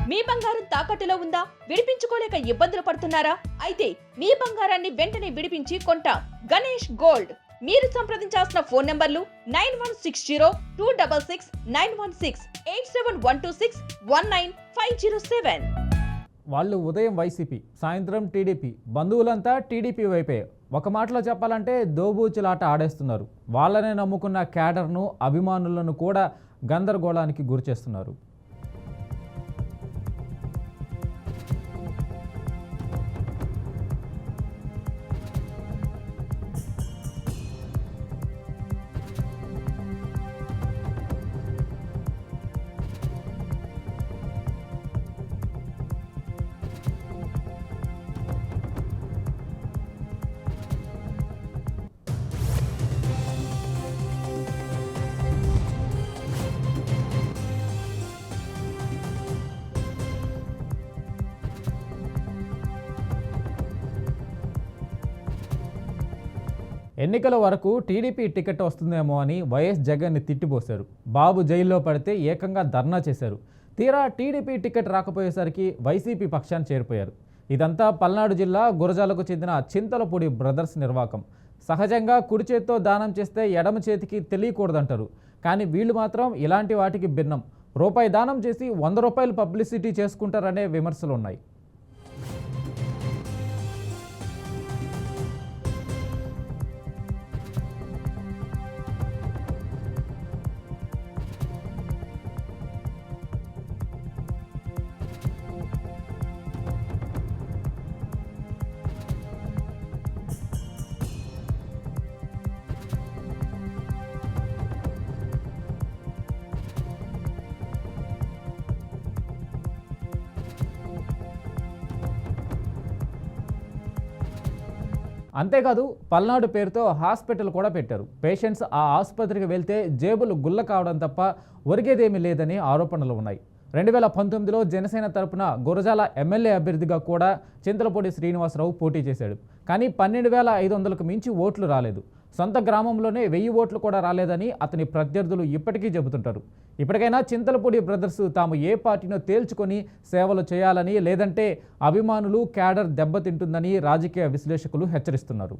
మీ బంగారం తాకట్టులో ఉందా? విడిపించుకోలేక ఇబ్బందులు పడుతున్నారా? అయితే మీ బంగారాన్ని వెంటనే విడిపించి కొంటాం. గణేష్ గోల్డ్. మీరు సంప్రదించాల్సిన ఫోన్ నంబర్లు 9160-266-916, 8712619507. వాళ్ళు ఉదయం వైసీపీ, సాయంత్రం టీడీపీ, బంధువులంతా టీడీపీ వైపే. ఒక మాటలో చెప్పాలంటే దోబూచులాట ఆడేస్తున్నారు. వాళ్ళనే నమ్ముకున్న క్యాడర్ను, అభిమానులను కూడా గందరగోళానికి గురిచేస్తున్నారు. ఎన్నికల వరకు టీడీపీ టికెట్ వస్తుందేమో అని వైఎస్ జగన్ని తిట్టిపోశారు. బాబు జైల్లో పడితే ఏకంగా ధర్నా చేశారు. తీరా టీడీపీ టికెట్ రాకపోయేసరికి వైసీపీ పక్షాన్ని చేరిపోయారు. ఇదంతా పల్నాడు జిల్లా గురజాలకు చెందిన చింతలపూడి బ్రదర్స్ నిర్వాకం. సహజంగా కుడి చేత్తో దానం చేస్తే ఎడమ చేతికి తెలియకూడదంటారు. కానీ వీళ్ళు మాత్రం ఇలాంటి వాటికి భిన్నం. రూపాయి దానం చేసి 100 రూపాయలు పబ్లిసిటీ చేసుకుంటారనే విమర్శలు ఉన్నాయి. అంతేకాదు పల్నాడు పేరుతో హాస్పిటల్ కూడా పెట్టారు. పేషెంట్స్ ఆ ఆసుపత్రికి వెళ్తే జేబులు గుల్ల కావడం తప్ప ఒరిగేదేమీ లేదని ఆరోపణలు ఉన్నాయి. 2019లో జనసేన తరపున గురజాల ఎమ్మెల్యే అభ్యర్థిగా కూడా చింతలపూడి శ్రీనివాసరావు పోటీ చేశాడు. కానీ 12,500కు మించి ఓట్లు రాలేదు. సొంత గ్రామంలోనే 1000 ఓట్లు కూడా రాలేదని అతని ప్రత్యర్థులు ఇప్పటికీ చెబుతుంటారు. ఇప్పటికైనా చింతలపూడి బ్రదర్స్ తాము ఏ పార్టీనో తేల్చుకొని సేవలు చేయాలని, లేదంటే అభిమానులు క్యాడర్ దెబ్బతింటుందని రాజకీయ విశ్లేషకులు హెచ్చరిస్తున్నారు.